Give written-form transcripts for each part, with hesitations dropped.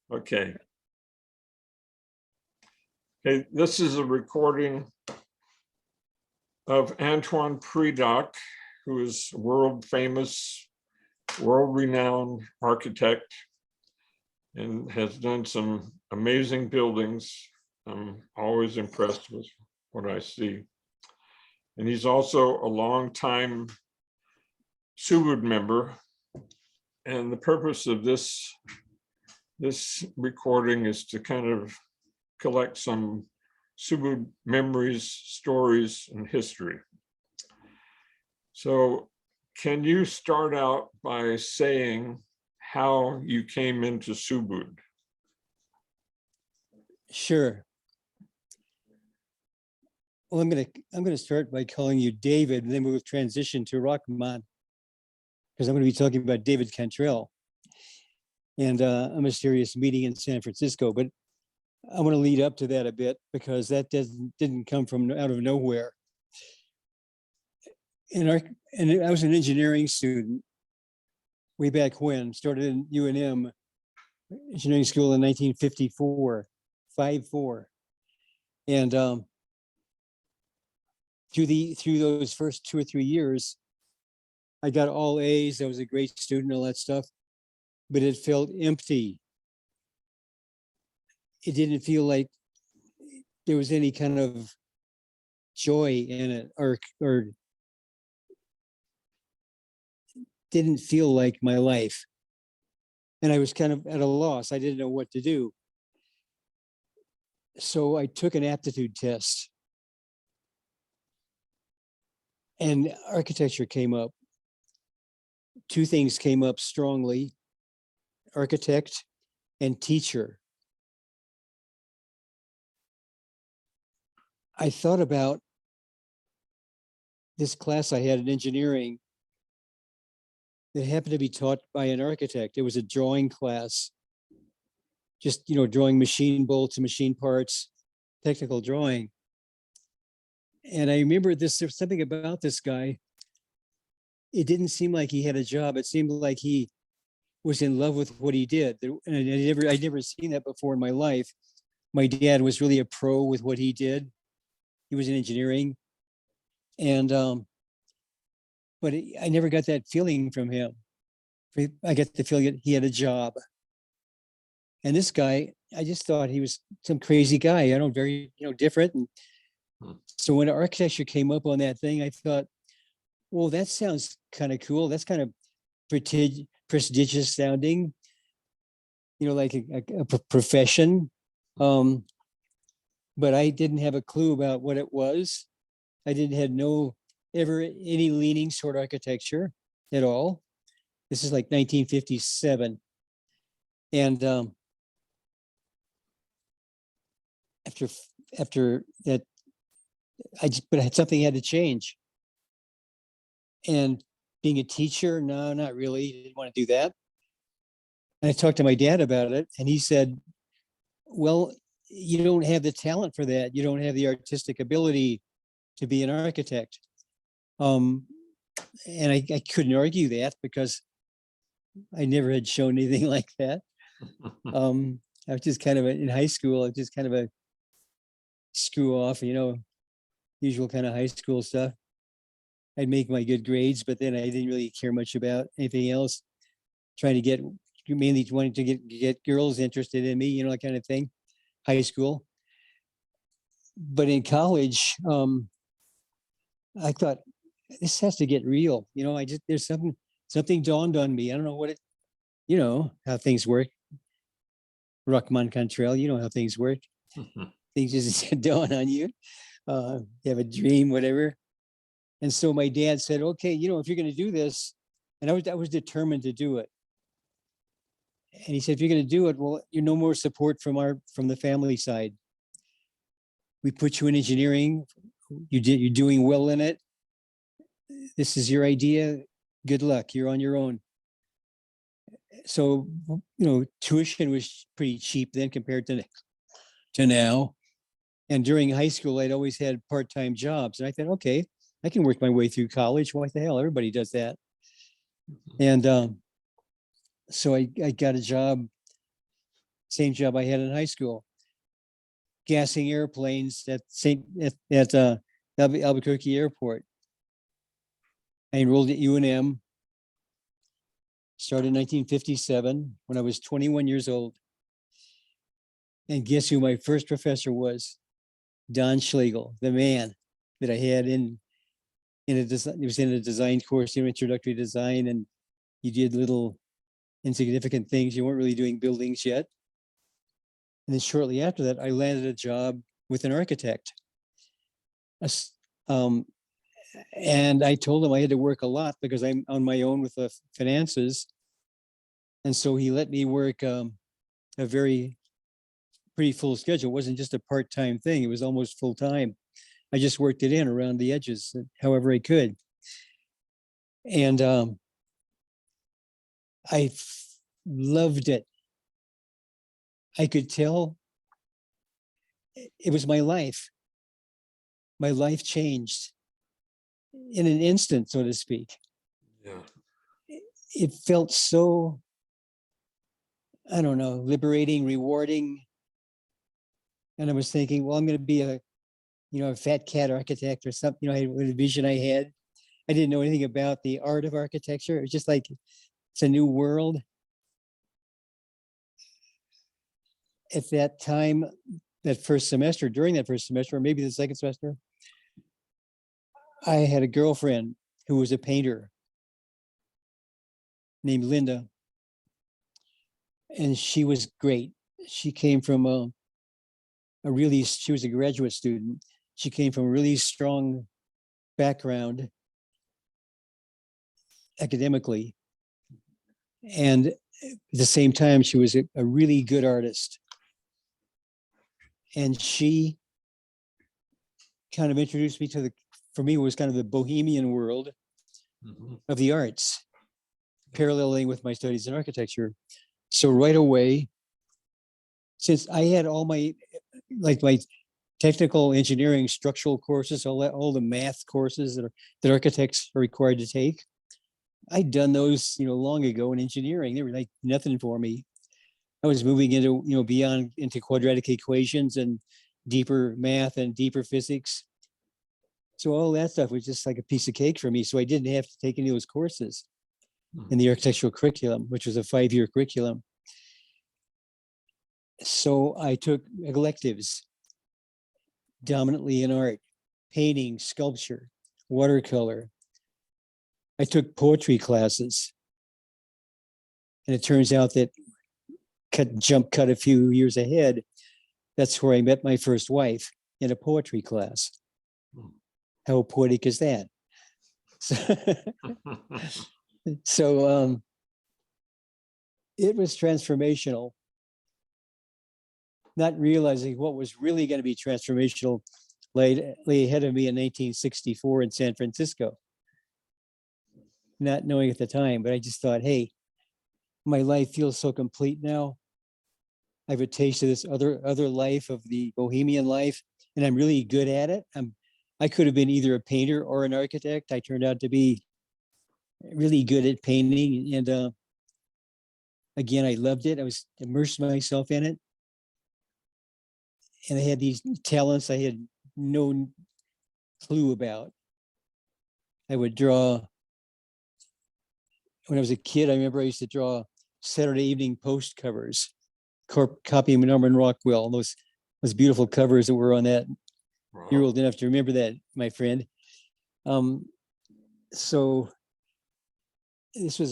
Okay. Okay, this is a recording of Antoine Predock, who is a world famous, world-renowned architect and has done some amazing buildings. I'm always impressed with what I see. And he's also a longtime Subud member. And the purpose of this recording is to kind of collect some Subud memories, stories, and history. So can you start out by saying how you came into Subud? Sure. Well, I'm gonna start by calling you David, and then we'll transition to Rahman, because I'm going to be talking about David Cantrell and a mysterious meeting in San Francisco. But I want to lead up to that a bit because that didn't come from out of nowhere. And I was an engineering student way back when, started in UNM engineering school in 1954, 54. And through those first 2 or 3 years, I got all A's. I was a great student, all that stuff, but it felt empty. It didn't feel like there was any kind of joy in it, or didn't feel like my life. And I was kind of at a loss. I didn't know what to do. So I took an aptitude test. And architecture came up. 2 things came up strongly: architect and teacher. I thought about this class I had in engineering that happened to be taught by an architect. It was a drawing class, just, drawing machine bolts and machine parts, technical drawing. And I remember there's something about this guy. It didn't seem like he had a job. It seemed like he was in love with what he did. And I'd never seen that before in my life. My dad was really a pro with what he did. He was in engineering. And, but I never got that feeling from him. I got the feeling that he had a job. And this guy, I just thought he was some crazy guy, very, different. And so when architecture came up on that thing, I thought, well, that sounds kind of cool. That's kind of prestigious sounding, like a profession. But I didn't have a clue about what it was. I didn't have any leanings toward architecture at all. This is like 1957. And after that, but something had to change. And being a teacher, no, not really. Didn't want to do that. And I talked to my dad about it, and he said, well, you don't have the talent for that. You don't have the artistic ability to be an architect. And I couldn't argue that because I never had shown anything like that. I was just kind of in high school, I was just kind of a screw off, usual kind of high school stuff. I'd make my good grades, but then I didn't really care much about anything else. Mainly wanting to get girls interested in me, that kind of thing. High school. But in college, I thought this has to get real. There's something dawned on me. I don't know what how things work. Rahman Cantrell, how things work. Things just dawn on you. You have a dream, whatever. And so my dad said, okay, if you're going to do this, and I was determined to do it. And he said, if you're going to do it, well, you're no more support from the family side. We put you in engineering. You're doing well in it. This is your idea. Good luck. You're on your own. So, tuition was pretty cheap then compared to now. And during high school, I'd always had part-time jobs. And I thought, okay, I can work my way through college. What the hell? Everybody does that. And so I got a job same job I had in high school, gassing airplanes at Albuquerque Airport. I enrolled at UNM, started in 1957 when I was 21 years old. And guess who my first professor was? Don Schlegel, the man that I had in a design. It was in a design course, introductory design, and you did little insignificant things. You weren't really doing buildings yet. And then shortly after that, I landed a job with an architect. And I told him I had to work a lot because I'm on my own with the finances. And so he let me work a pretty full schedule. It wasn't just a part-time thing. It was almost full-time. I just worked it in around the edges, however I could. And I loved it. I could tell it was my life. My life changed in an instant, so to speak. Yeah. It felt so, I don't know, liberating, rewarding. And I was thinking, well, I'm going to be a fat cat architect or something. A vision I had. I didn't know anything about the art of architecture. It was just like, it's a new world. At that time, during that first semester, or maybe the second semester, I had a girlfriend who was a painter named Linda. And she was great. She came from she was a graduate student. She came from a really strong background academically. And at the same time, she was a really good artist. And she kind of introduced me for me, it was kind of the bohemian world of the arts, paralleling with my studies in architecture. So right away, since I had all my technical engineering structural courses, all the math courses that architects are required to take, I'd done those, long ago in engineering. They were like nothing for me. I was moving into, beyond into quadratic equations and deeper math and deeper physics. So all that stuff was just like a piece of cake for me. So I didn't have to take any of those courses in the architectural curriculum, which was a 5-year curriculum. So I took electives, dominantly in art, painting, sculpture, watercolor. I took poetry classes. And it turns out that jump cut a few years ahead, that's where I met my first wife, in a poetry class. How poetic is that? So it was transformational, not realizing what was really going to be transformational lay ahead of me in 1964 in San Francisco. Not knowing at the time, but I just thought, hey, my life feels so complete now. I have a taste of this other life, of the bohemian life, and I'm really good at it. I could have been either a painter or an architect. I turned out to be really good at painting, and again, I loved it. I was immersed myself in it, and I had these talents I had no clue about. I would draw. When I was a kid, I remember I used to draw Saturday Evening Post covers, copying Norman Rockwell, those beautiful covers that were on that. Wow. You're old enough to remember that, my friend. So this was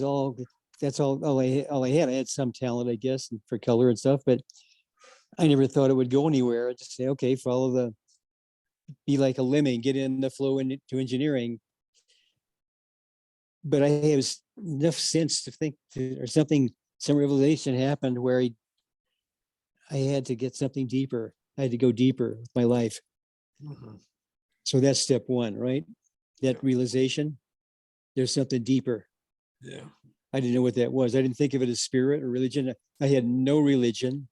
that's all I had. I had some talent, I guess, for color and stuff, but I never thought it would go anywhere. I just say, okay, be like a lemming, get in the flow into engineering. But I have enough sense to think some revelation happened where I had to get something deeper. I had to go deeper with my life. Mm-hmm. So that's step one, right? That realization, there's something deeper. Yeah. I didn't know what that was. I didn't think of it as spirit or religion. I had no religion.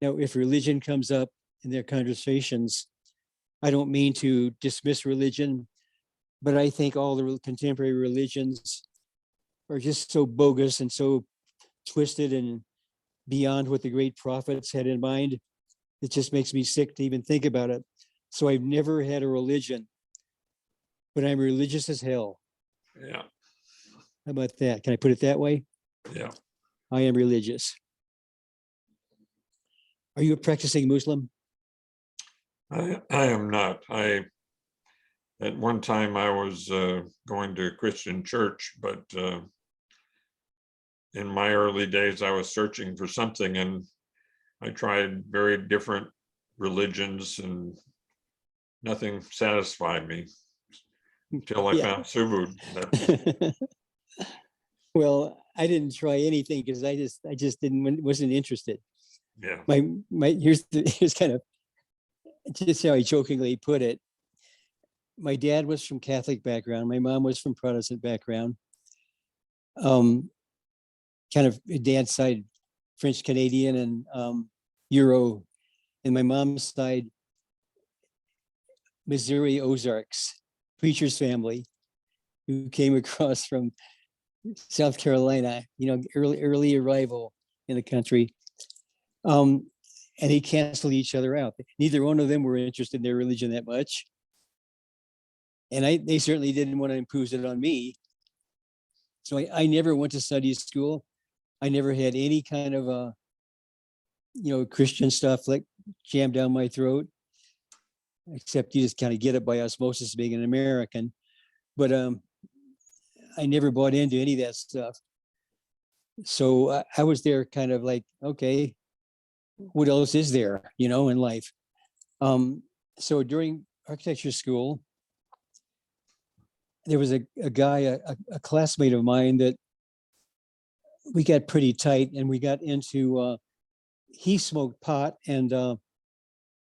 Now, if religion comes up in their conversations, I don't mean to dismiss religion, but I think all the contemporary religions are just so bogus and so twisted and beyond what the great prophets had in mind. It just makes me sick to even think about it. So I've never had a religion, but I'm religious as hell. Yeah. How about that? Can I put it that way? Yeah. I am religious. Are you a practicing Muslim? I am not. At one time I was going to a Christian church, but in my early days I was searching for something, and I tried very different religions and nothing satisfied me until I Yeah. found Subud. That, Well, I didn't try anything because I just wasn't interested. yeah. Here's kind of just how I jokingly put it. My dad was from Catholic background. My mom was from Protestant background. Kind of dad's side French Canadian and Euro, and my mom's side Missouri Ozarks preacher's family who came across from South Carolina. Early arrival in the country. And he canceled each other out. Neither one of them were interested in their religion that much. And they certainly didn't want to impose it on me. So I never went to study school. I never had any kind of Christian stuff like jammed down my throat, except you just kind of get it by osmosis being an American. But I never bought into any of that stuff. So I was there kind of like, okay, what else is there, in life? So during architecture school, there was a guy, a classmate of mine that we got pretty tight, and we got into, he smoked pot and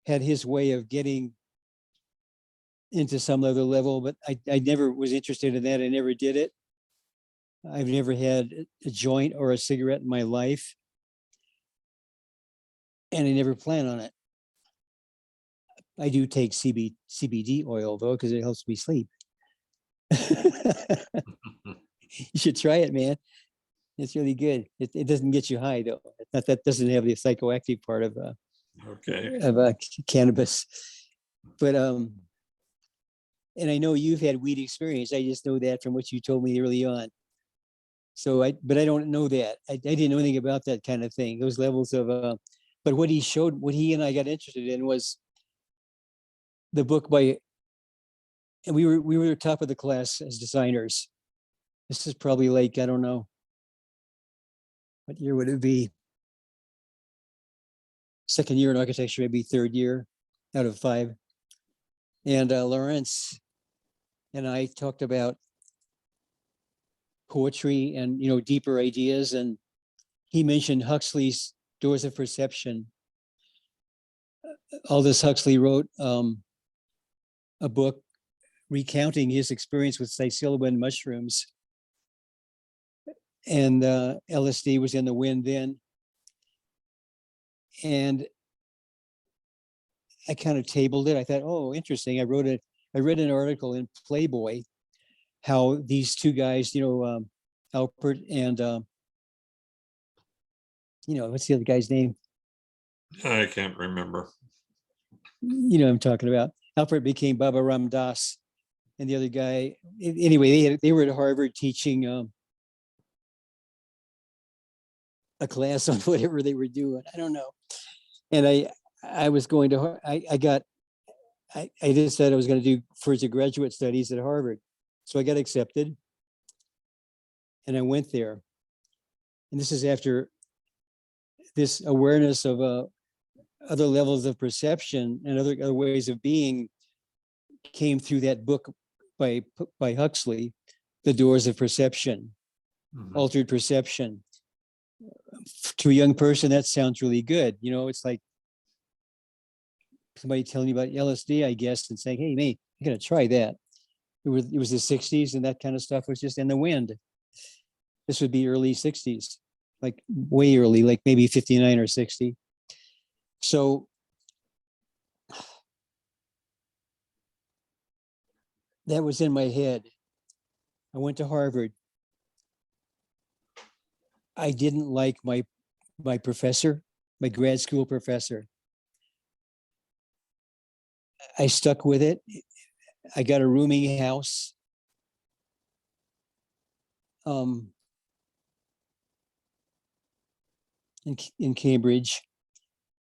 had his way of getting into some other level, but I never was interested in that. I never did it. I've never had a joint or a cigarette in my life, and I never plan on it. I do take CBD oil though, because it helps me sleep. You should try it, man. It's really good. It doesn't get you high though. That doesn't have the psychoactive part of Okay. Cannabis. But and I know you've had weed experience. I just know that from what you told me early on. But I don't know that. I didn't know anything about that kind of thing. Those levels of but what he and I got interested in was the book by, and we were top of the class as designers. This is probably like, I don't know, what year would it be? Second year in architecture, maybe third year out of 5. And Lawrence and I talked about poetry and deeper ideas, and he mentioned Huxley's Doors of Perception. Aldous Huxley wrote a book recounting his experience with psilocybin mushrooms, and LSD was in the wind then. And I kind of tabled it. I thought, oh, interesting. I read an article in Playboy how these two guys, Alpert and what's the other guy's name? I can't remember. I'm talking about. Alpert became Baba Ram Das, and the other guy. Anyway, they were at Harvard teaching a class on whatever they were doing. I don't know. And I was going to. I just said I was going to do further graduate studies at Harvard, so I got accepted, and I went there. And this is after this awareness of other levels of perception and other ways of being came through that book by Huxley, The Doors of Perception, Altered Perception. To a young person, that sounds really good. It's like somebody telling you about LSD, I guess, and saying, hey, mate, I gotta try that. It was the 60s, and that kind of stuff was just in the wind. This would be early 60s, like way early, like maybe 59 or 60. So that was in my head. I went to Harvard. I didn't like my my professor, my grad school professor. I stuck with it. I got a rooming house. In Cambridge.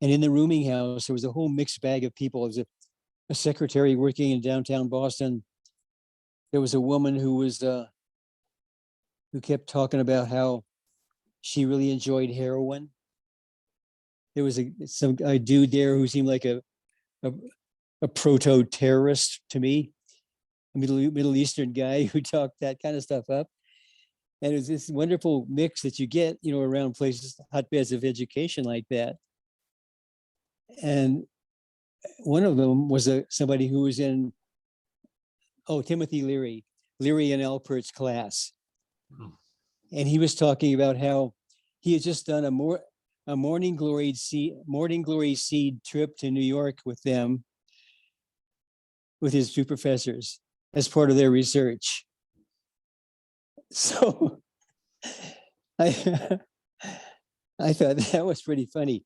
And in the rooming house, there was a whole mixed bag of people. There was a secretary working in downtown Boston. There was a woman who kept talking about how she really enjoyed heroin. There was a dude there who seemed like a proto-terrorist to me, a Middle Eastern guy who talked that kind of stuff up. And it was this wonderful mix that you get, around places, hotbeds of education like that. And one of them was somebody who was in, Timothy Leary and Alpert's class. And he was talking about how he had just done a morning glory seed trip to New York with them, with his two professors, as part of their research. So I thought that was pretty funny.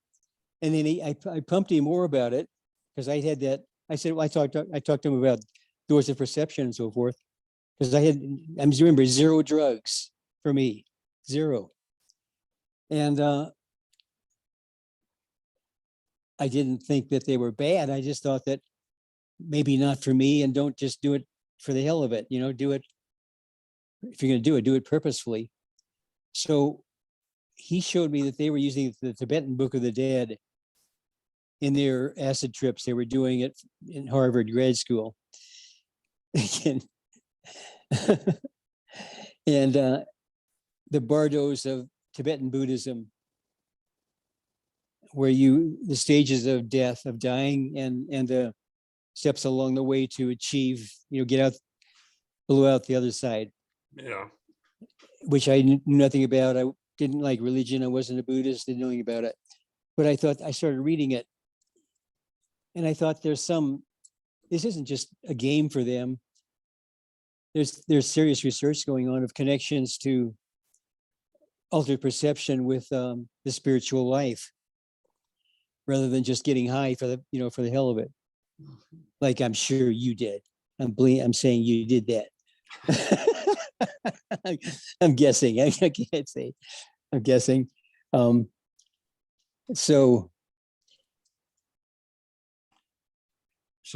And then I pumped him more about it, because I had that. I said, well, I talked to him about doors of perception and so forth, because I remember 0 drugs for me, 0. And I didn't think that they were bad. I just thought that maybe not for me, and don't just do it for the hell of it. Do it. If you're going to do it purposefully. So he showed me that they were using the Tibetan Book of the Dead in their acid trips. They were doing it in Harvard grad school. and the bardos of Tibetan Buddhism, where the stages of death, of dying, and the steps along the way to achieve, blow out the other side. Yeah. Which I knew nothing about. I didn't like religion. I wasn't a Buddhist, didn't know anything about it. But I started reading it. And I thought this isn't just a game for them. There's serious research going on of connections to altered perception with the spiritual life, rather than just getting high for the hell of it. Like I'm sure you did. I'm saying you did that. I'm guessing. I can't say. I'm guessing. So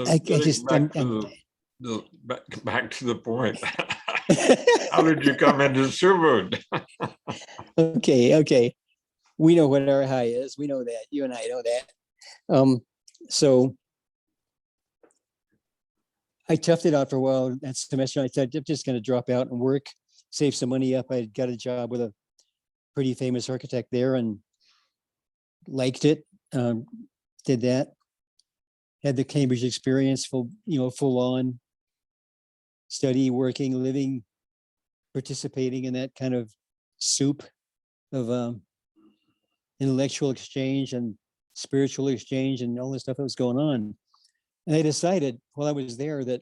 I just back to the point. How did you come into Subud? Okay. We know what our high is. We know that. You and I know that. So I toughed it out for a while that semester. I said, I'm just going to drop out and work, save some money up. I got a job with a pretty famous architect there and liked it. Did that. Had the Cambridge experience, full on study, working, living, participating in that kind of soup of intellectual exchange and spiritual exchange and all this stuff that was going on. And I decided while I was there that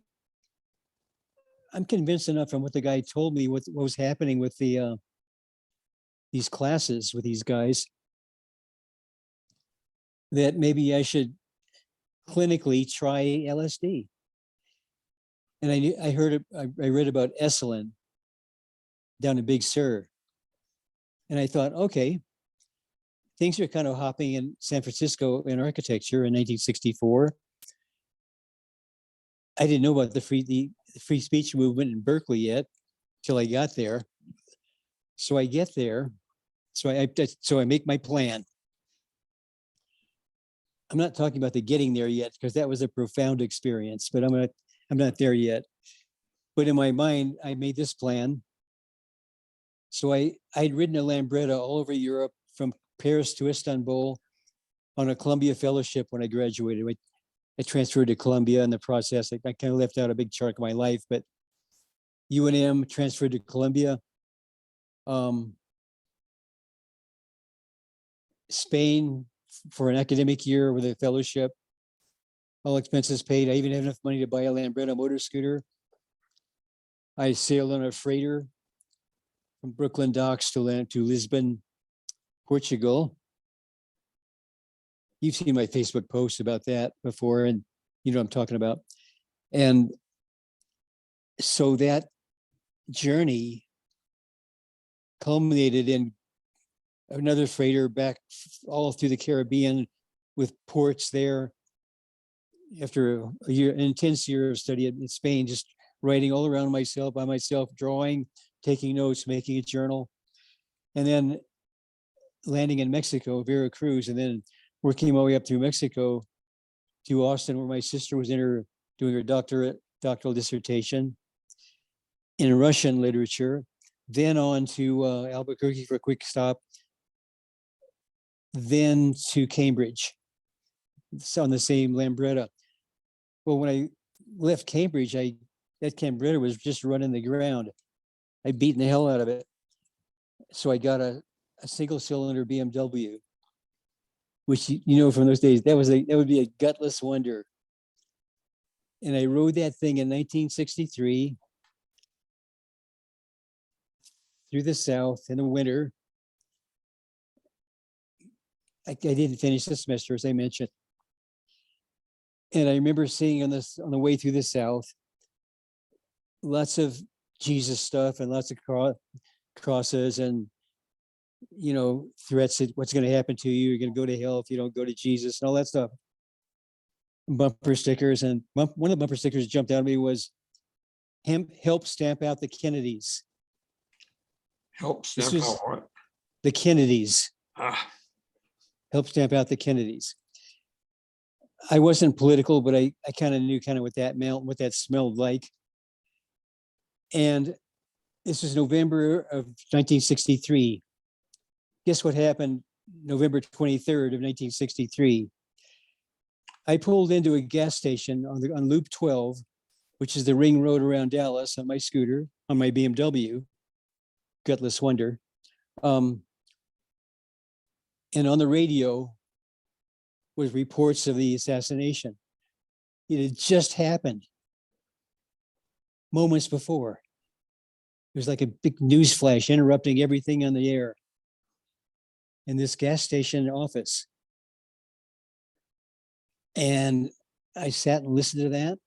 I'm convinced enough from what the guy told me, what was happening with these classes with these guys, that maybe I should clinically try LSD. And I read about Esalen down in Big Sur. And I thought, okay, things are kind of hopping in San Francisco in architecture in 1964. I didn't know about the free speech movement in Berkeley yet till I got there. So I get there. So I make my plan. I'm not talking about the getting there yet, because that was a profound experience, but I'm not there yet. But in my mind, I made this plan. So I'd ridden a Lambretta all over Europe, from Paris to Istanbul, on a Columbia fellowship when I graduated. I transferred to Columbia in the process. I kind of left out a big chunk of my life, but UNM, transferred to Columbia. Spain for an academic year with a fellowship, all expenses paid. I even had enough money to buy a Lambretta motor scooter. I sailed on a freighter from Brooklyn docks to Lisbon, Portugal. you've seen my Facebook post about that before, and you know what I'm talking about. And so that journey culminated in another freighter back all through the Caribbean with ports there. After a year, an intense year of study in Spain, just writing all around myself, by myself, drawing, taking notes, making a journal, and then landing in Mexico, Veracruz, and then working my way up through Mexico to Austin, where my sister was doing her doctoral dissertation in Russian literature, then on to Albuquerque for a quick stop, then to Cambridge. It's on the same Lambretta. Well, when I left Cambridge, that Lambretta was just running the ground. I beaten the hell out of it. So I got a single cylinder BMW, which, you know, from those days, that would be a gutless wonder. And I rode that thing in 1963 through the South in the winter. I didn't finish the semester, as I mentioned. And I remember seeing on the way through the South, lots of Jesus stuff and lots of crosses and, you know, threats that what's going to happen to you. You're going to go to hell if you don't go to Jesus and all that stuff. Bumper stickers. And one of the bumper stickers that jumped out at me was, help stamp out the Kennedys. Help stamp out what? The Kennedys. Ah, Help stamp out the Kennedys. I wasn't political, but I kind of knew kind of what that smelled like. And this was November of 1963. Guess what happened November 23rd of 1963? I pulled into a gas station on Loop 12, which is the ring road around Dallas, on my scooter, on my BMW, gutless wonder. And on the radio was reports of the assassination. It had just happened moments before. It was like a big news flash interrupting everything on the air in this gas station office. And I sat and listened to that.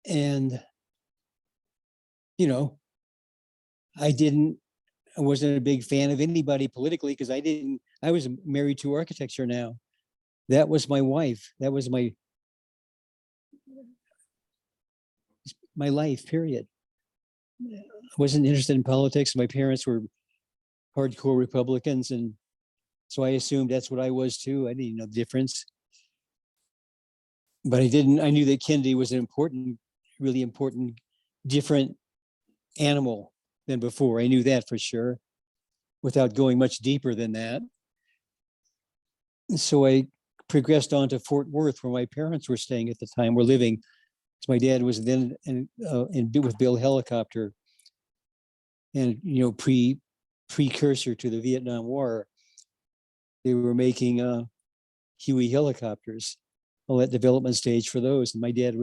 And, you know, I wasn't a big fan of anybody politically because I was married to architecture now. That was my wife. That was my life, period. I wasn't interested in politics. My parents were hardcore Republicans, and so I assumed that's what I was too. I didn't know the difference. But I knew that Kennedy was an really important, different animal than before. I knew that for sure, without going much deeper than that. So I progressed on to Fort Worth, where my parents were staying at the time, were living. So my dad was then with Bill Helicopter, and, you know, precursor to the Vietnam War. They were making Huey helicopters, all that development stage for those. And my dad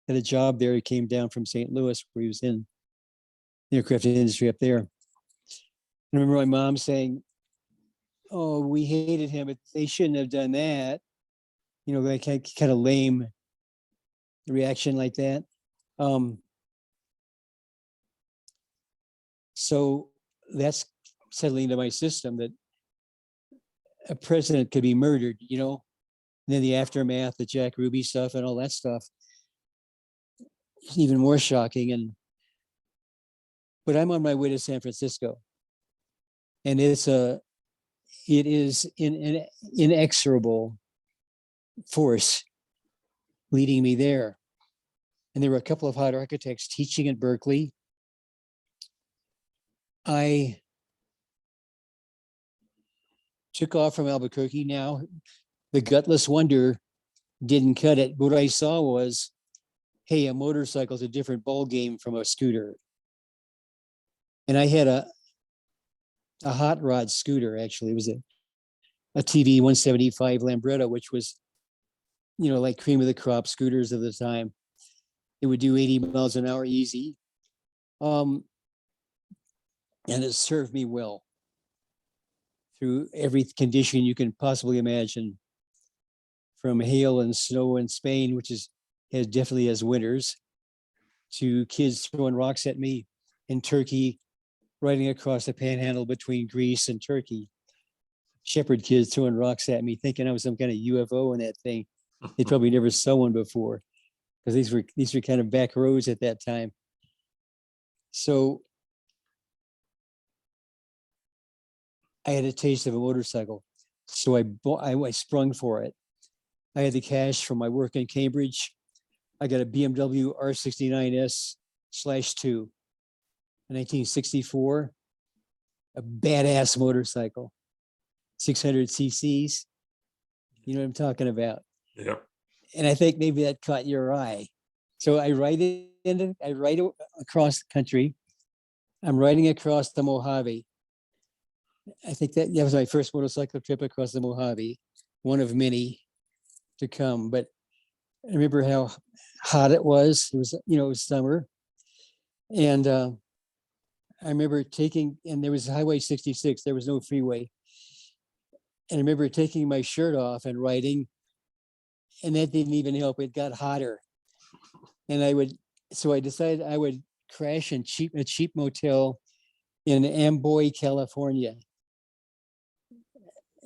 had a job there. He came down from St. Louis, where he was in the aircraft industry up there. I remember my mom saying, "Oh, we hated him, but they shouldn't have done that." You know, like kind of lame reaction like that. So that's settling into my system that a president could be murdered, you know, and then the aftermath, the Jack Ruby stuff and all that stuff, is even more shocking. But I'm on my way to San Francisco, and it is an inexorable force leading me there. And there were a couple of hot architects teaching at Berkeley. I took off from Albuquerque. Now, the gutless wonder didn't cut it. What I saw was, hey, a motorcycle is a different ball game from a scooter. And I had a hot rod scooter, actually. It was a TV 175 Lambretta, which was, you know, like cream of the crop scooters of the time. It would do 80 miles an hour easy. And it served me well. through every condition you can possibly imagine, from hail and snow in Spain, which has definitely has winters, to kids throwing rocks at me in Turkey, riding across the panhandle between Greece and Turkey. Shepherd kids throwing rocks at me, thinking I was some kind of UFO in that thing. They probably never saw one before, because these were kind of back roads at that time. So I had a taste of a motorcycle, so I sprung for it. I had the cash from my work in Cambridge. I got a BMW R69S/2, a 1964, a badass motorcycle, 600 cc's. You know what I'm talking about? Yep. And I think maybe that caught your eye. So I ride across the country. I'm riding across the Mojave. I think that was my first motorcycle trip across the Mojave, one of many to come. But I remember how hot it was. It was, it was summer. And I remember and there was Highway 66, there was no freeway. And I remember taking my shirt off and riding, and that didn't even help. It got hotter. And so I decided I would crash in a cheap motel in Amboy, California.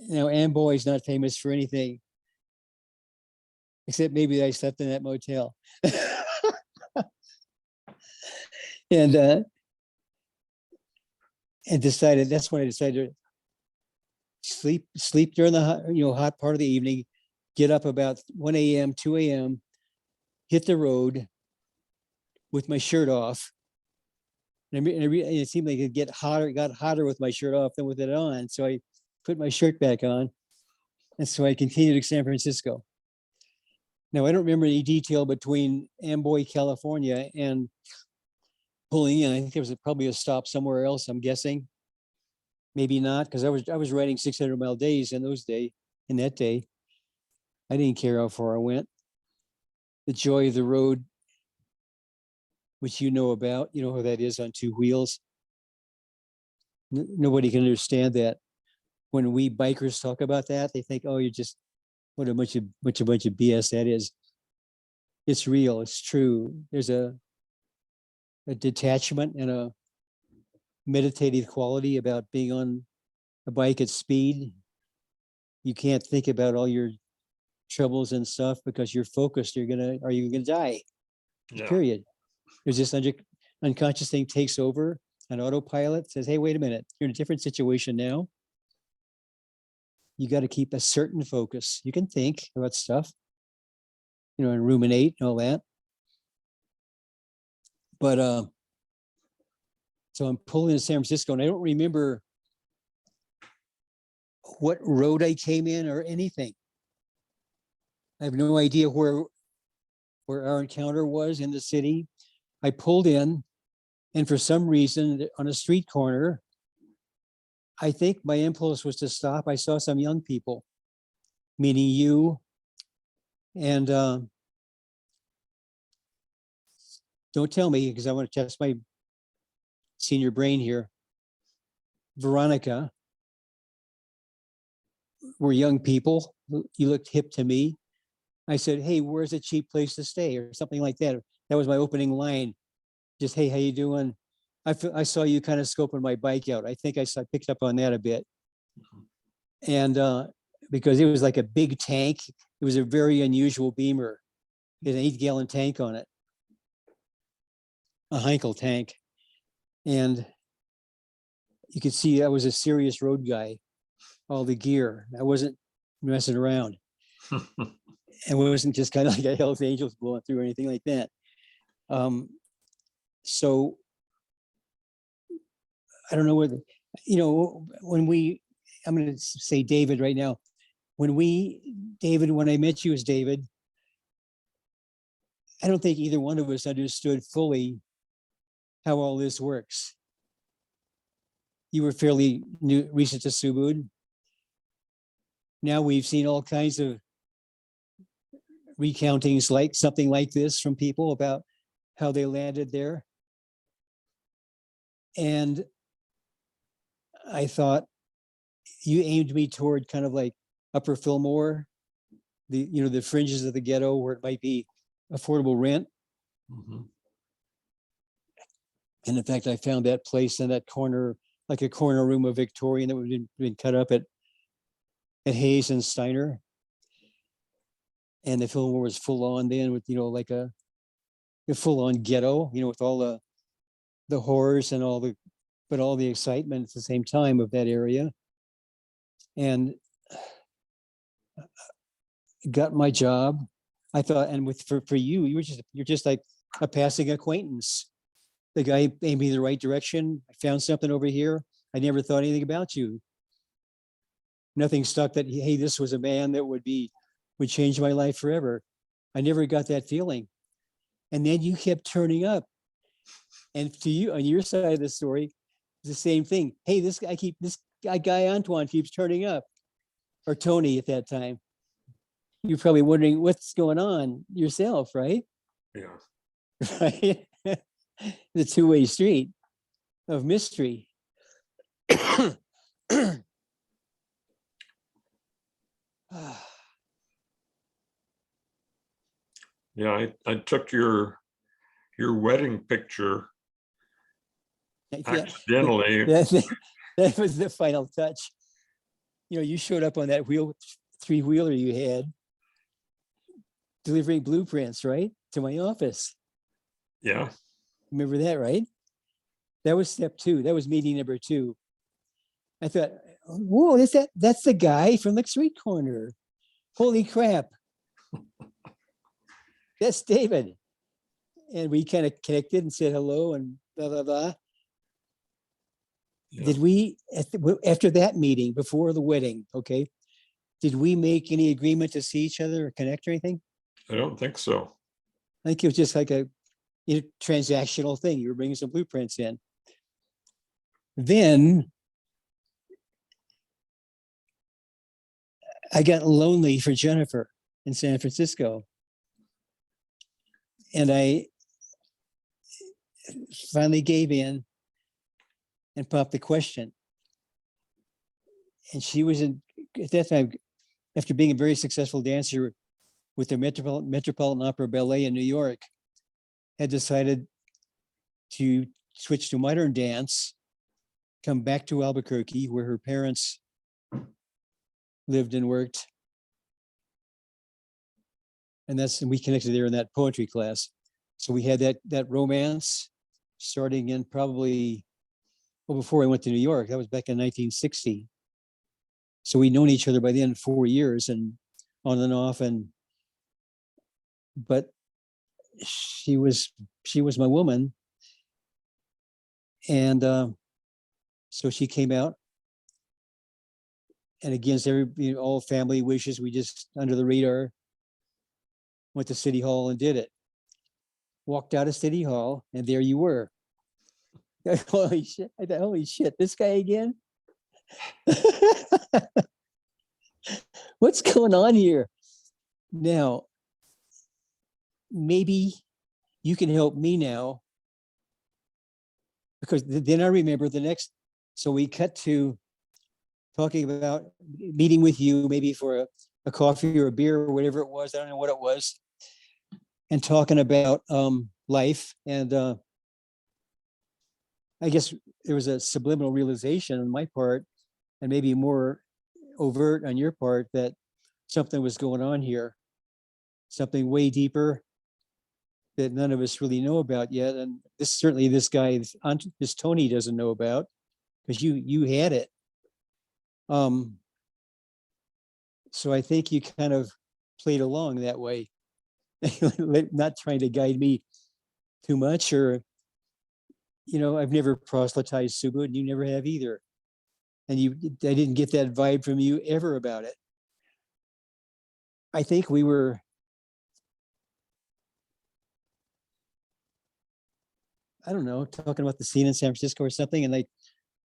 Now, Amboy is not famous for anything, except maybe I slept in that motel. and decided, that's when I decided to sleep during the hot part of the evening, get up about 1 a.m., 2 a.m., hit the road with my shirt off. And it seemed like it got hotter with my shirt off than with it on. So I put my shirt back on. And so I continued to San Francisco. Now, I don't remember any detail between Amboy, California and pulling in. I think there was probably a stop somewhere else, I'm guessing. Maybe not, because I was riding 600-mile days in that day. I didn't care how far I went. The joy of the road, which you know about, you know how that is on two wheels. Nobody can understand that. When we bikers talk about that, they think, oh, you're just, what a bunch of BS that is. It's real, it's true. There's a detachment and a meditative quality about being on a bike at speed. You can't think about all your troubles and stuff because you're focused. You're gonna die. Yeah. Period. There's this unconscious thing takes over. An autopilot says, hey, wait a minute, you're in a different situation now. You got to keep a certain focus. You can think about stuff, and ruminate and all that. But so I'm pulling into San Francisco, and I don't remember what road I came in or anything. I have no idea where our encounter was in the city. I pulled in, and for some reason on a street corner, I think my impulse was to stop. I saw some young people, meaning you, and don't tell me because I want to test my senior brain here. Veronica, were young people. You looked hip to me. I said, hey, where's a cheap place to stay or something like that. That was my opening line. Just, hey, how you doing? I saw you kind of scoping my bike out. I think I picked up on that a bit. And because it was like a big tank, it was a very unusual Beamer. It had an 8-gallon tank on it, a Heinkel tank. And you could see I was a serious road guy, all the gear. I wasn't messing around. It wasn't just kind of like a Hell's Angels blowing through or anything like that. So I don't know whether, when I'm going to say David right now. When I met you as David, I don't think either one of us understood fully how all this works. You were fairly recent to Subud. Now we've seen all kinds of recountings like something like this from people about how they landed there. And I thought, you aimed me toward kind of like Upper Fillmore, the fringes of the ghetto where it might be affordable rent. Mhm. And in fact, I found that place in that corner, like a corner room of Victorian that had been cut up at Hayes and Steiner. And the Fillmore was full on then with, like a full on ghetto, with all the horrors and all the excitement at the same time of that area. And got my job. I thought, and for you, you're just like a passing acquaintance. The guy aimed me the right direction. I found something over here. I never thought anything about you. Nothing stuck that, hey, this was a man that would change my life forever. I never got that feeling. And then you kept turning up. And to you, on your side of the story, it's the same thing. Hey, this guy Antoine keeps turning up, or Tony at that time. You're probably wondering what's going on yourself, right? Yeah. Right? The two-way street of mystery. Yeah, I took your wedding picture Yeah, accidentally. that was the final touch. You showed up on that three-wheeler you had, delivering blueprints, right, to my office. Yeah. Remember that, right? That was step 2. That was meeting number 2. I thought, whoa, that's the guy from the street corner. Holy crap. That's David. And we kind of connected and said hello and blah, blah, blah. Yeah. Did we, after that meeting, before the wedding, okay, did we make any agreement to see each other or connect or anything? I don't think so. I think it was just like a transactional thing. You were bringing some blueprints in. Then I got lonely for Jennifer in San Francisco. And I finally gave in and popped the question. And she was at that time, after being a very successful dancer with the Metropolitan Opera Ballet in New York, had decided to switch to modern dance, come back to Albuquerque, where her parents lived and worked. And we connected there in that poetry class. So we had that romance starting in probably, before I went to New York. That was back in 1960. So we'd known each other by then 4 years and on and off. But she was my woman. And so she came out. And against all family wishes, we just, under the radar, went to City Hall and did it. Walked out of City Hall, and there you were. Holy shit! I thought, holy shit, this guy again? What's going on here? Now, maybe you can help me now, because then I remember the next. So we cut to talking about meeting with you, maybe for a coffee or a beer or whatever it was. I don't know what it was. And talking about life. And I guess there was a subliminal realization on my part, and maybe more overt on your part, that something was going on here, something way deeper that none of us really know about yet. And this guy, this Tony doesn't know about, because you had it. So I think you kind of played along that way, not trying to guide me too much, or, I've never proselytized Subud, and you never have either. And I didn't get that vibe from you ever about it. I think we were, I don't know, talking about the scene in San Francisco or something. And like,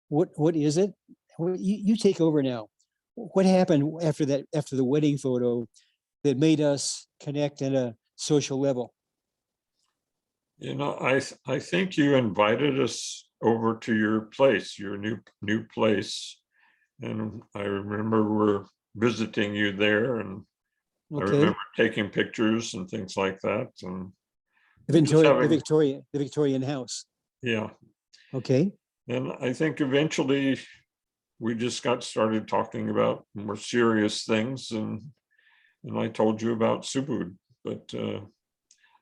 what is it? You take over now. What happened after the wedding photo that made us connect at a social level? I think you invited us over to your place, your new place, And I remember we're visiting you there, and I Okay. remember taking pictures and things like that. And The we're just Victoria, having, the Victorian house. yeah. Okay. And I think eventually we just got started talking about more serious things, and I told you about Subud, but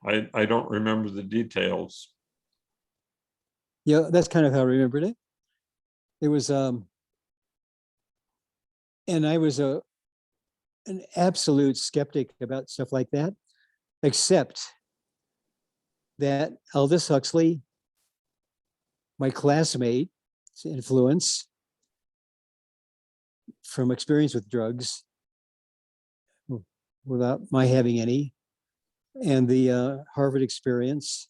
I don't remember the details. Yeah, that's kind of how I remembered it. It was, and I was an absolute skeptic about stuff like that, except that Aldous Huxley, my classmate's influence from experience with drugs, without my having any, and the Harvard experience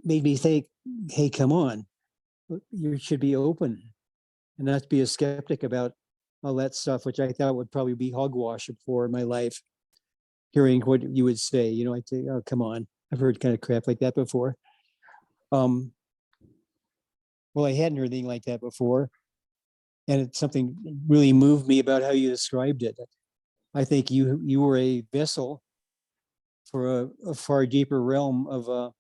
made me think, hey, come on, you should be open and not be a skeptic about all that stuff, which I thought would probably be hogwash before in my life. Hearing what you would say, I'd say, oh, come on, I've heard kind of crap like that before. Well, I hadn't heard anything like that before. And it's something really moved me about how you described it. I think you were a vessel for a far deeper realm of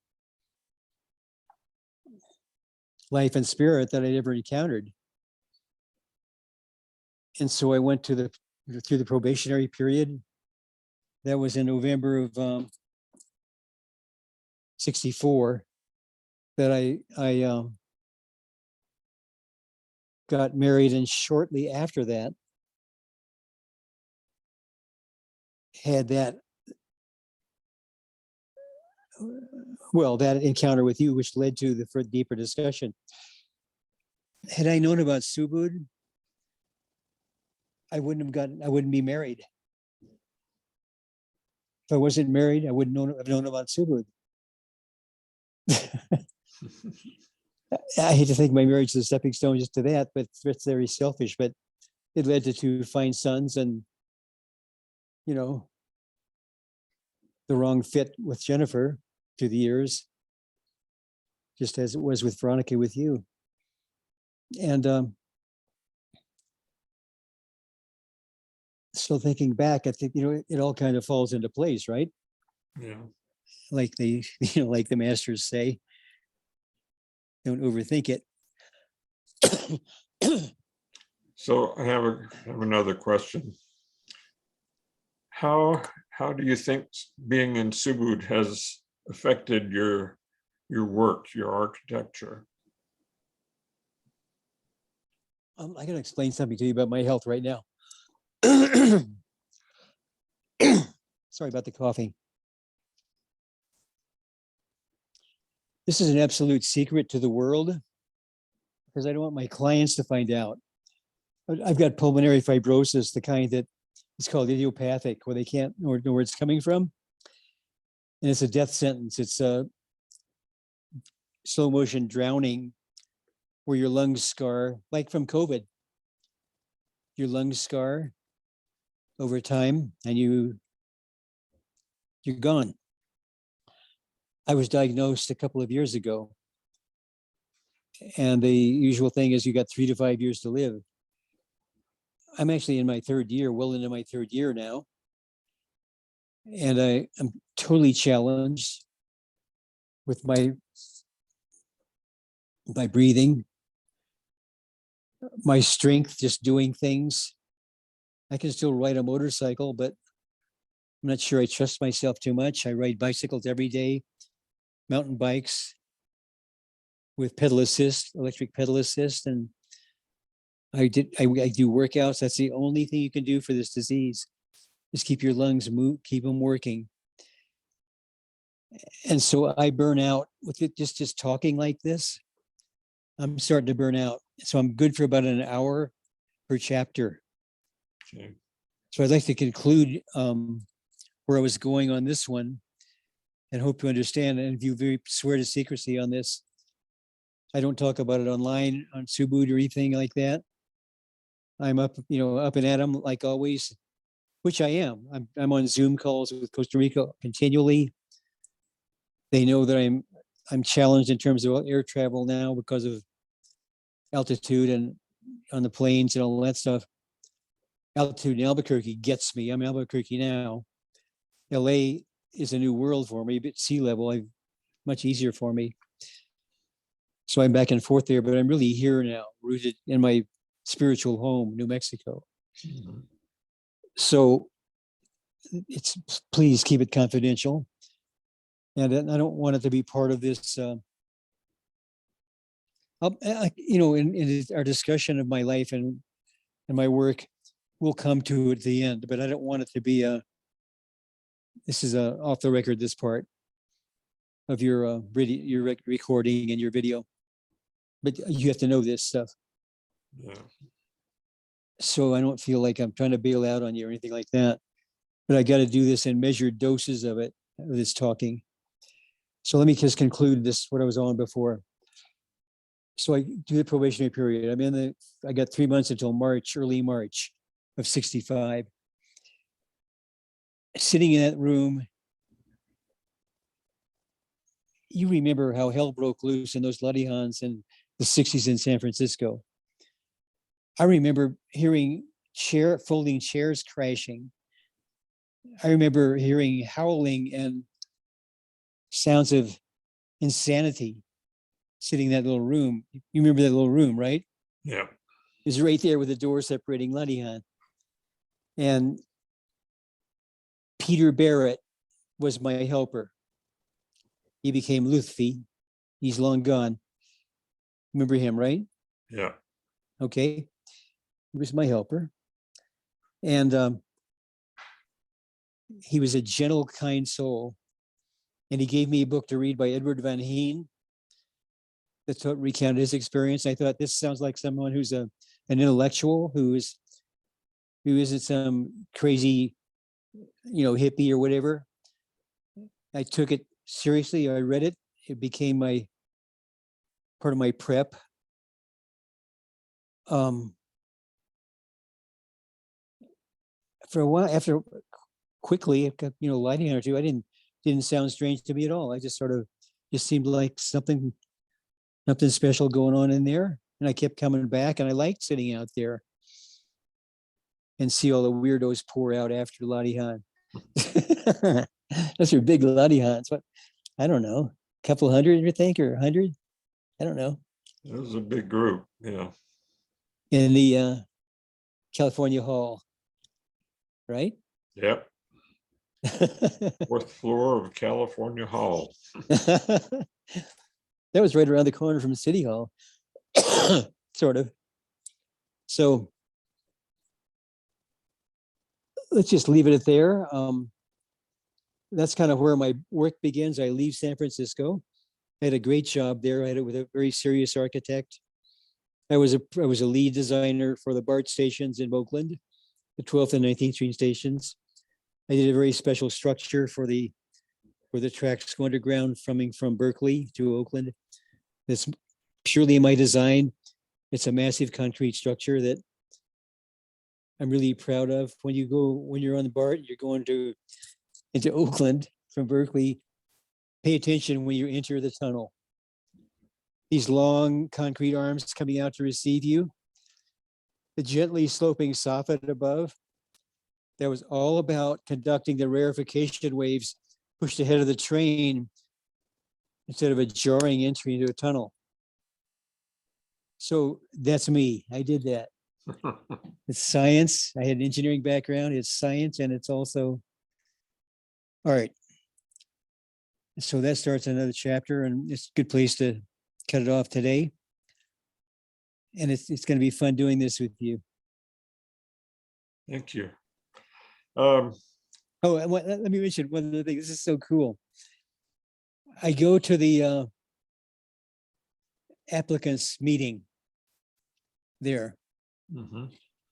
life and spirit that I'd ever encountered. And so I went through the probationary period. That was in November of 64 that I got married, and shortly after that had that encounter with you, which led to the deeper discussion. Had I known about Subud, I wouldn't be married. If I wasn't married, I wouldn't have known about Subud. I hate to think my marriage is a stepping stone just to that, but it's very selfish. But it led to two fine sons, and the wrong fit with Jennifer through the years, just as it was with Veronica with you. And so thinking back, I think it all kind of falls into place, right? Yeah. Like like the masters say, don't overthink it. So I have another question. How do you think being in Subud has affected your work, your architecture? I gotta explain something to you about my health right now. Sorry about the coughing. This is an absolute secret to the world because I don't want my clients to find out. I've got pulmonary fibrosis, the kind that is called idiopathic, where they can't know where it's coming from. And it's a death sentence. It's a slow motion drowning where your lungs scar, like from COVID. Your lungs scar over time and you're gone. I was diagnosed a couple of years ago. And the usual thing is you got 3 to 5 years to live. I'm actually in my third year, well into my third year now. And I'm totally challenged with my breathing, my strength, just doing things. I can still ride a motorcycle, but I'm not sure I trust myself too much. I ride bicycles every day, mountain bikes with pedal assist, electric pedal assist. And I do workouts. That's the only thing you can do for this disease is keep your lungs keep them working. And so I burn out with it, just talking like this. I'm starting to burn out. So I'm good for about an hour per chapter. Okay. So I'd like to conclude where I was going on this one and hope you understand. And if you swear to secrecy on this, I don't talk about it online on Subud or anything like that. I'm up and at them like always, which I am. I'm on Zoom calls with Costa Rica continually. They know that I'm challenged in terms of air travel now because of altitude and on the plains and all that stuff. Altitude in Albuquerque gets me. I'm in Albuquerque now. LA is a new world for me, but sea level, much easier for me. So I'm back and forth there, but I'm really here now, rooted in my spiritual home, New Mexico. Mhm. So please keep it confidential. And I don't want it to be part of this, in our discussion of my life and my work, we'll come to it at the end, but I don't want it to be this is off the record, this part of your recording and your video, but you have to know this stuff. Yeah. So I don't feel like I'm trying to bail out on you or anything like that, but I got to do this in measured doses of it, of this talking. So let me just conclude this, what I was on before. So I do the probationary period. I got 3 months until March, early March of 65. Sitting in that room, you remember how hell broke loose in those Ladihans in the 60s in San Francisco. I remember hearing folding chairs crashing. I remember hearing howling and sounds of insanity sitting in that little room. You remember that little room, right? Yeah. It was right there with the door separating Ladihan. And Peter Barrett was my helper. He became Lutfi. He's long gone. Remember him, right? Yeah. Okay. He was my helper. And he was a gentle, kind soul. And he gave me a book to read by Edward Van Heen that recounted his experience. I thought, this sounds like someone who's an intellectual who isn't some crazy, hippie or whatever. I took it seriously. I read it. It became part of my prep. For a while, after quickly, lighting or two, I didn't sound strange to me at all. I just seemed like something special going on in there. And I kept coming back, and I liked sitting out there and see all the weirdos pour out after Ladihan. Those are big Ladihans. What? I don't know. A couple hundred, you think, or 100? I don't know. It was a big group. Yeah. In the California Hall, right? Yep. Fourth floor of California Hall. That was right around the corner from City Hall, sort of. So let's just leave it at there. That's kind of where my work begins. I leave San Francisco. I had a great job there. I had it with a very serious architect. I was a lead designer for the BART stations in Oakland, the 12th and 19th Street stations. I did a very special structure for the tracks go underground from Berkeley to Oakland. It's purely my design. It's a massive concrete structure that I'm really proud of. When you're on the BART, you're going into Oakland from Berkeley. Pay attention when you enter the tunnel. These long concrete arms coming out to receive you. The gently sloping soffit above. That was all about conducting the rarefication waves pushed ahead of the train instead of a jarring entry into a tunnel. So that's me. I did that. It's science. I had an engineering background. It's science, and it's also all right. So that starts another chapter, and it's a good place to cut it off today. And it's going to be fun doing this with you. Thank you. Let me mention one other thing. This is so cool. I go to the applicants meeting there. Mm-hmm.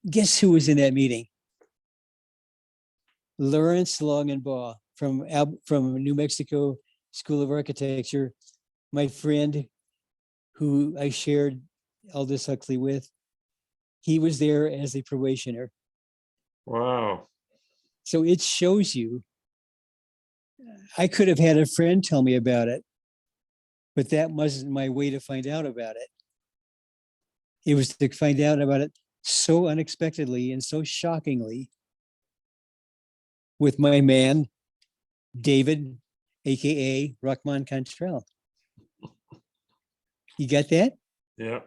Guess who was in that meeting? Lawrence Longenbaugh from New Mexico School of Architecture, my friend who I shared Aldous Huxley with. He was there as a probationer. Wow. So it shows you, I could have had a friend tell me about it, but that wasn't my way to find out about it. It was to find out about it so unexpectedly and so shockingly with my man, David, AKA Rahman Cantrell. You got that? Yeah.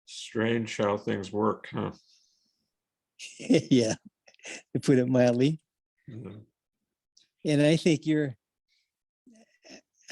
Strange how things work, huh? Yeah, to put it mildly. Mhm. And I think you're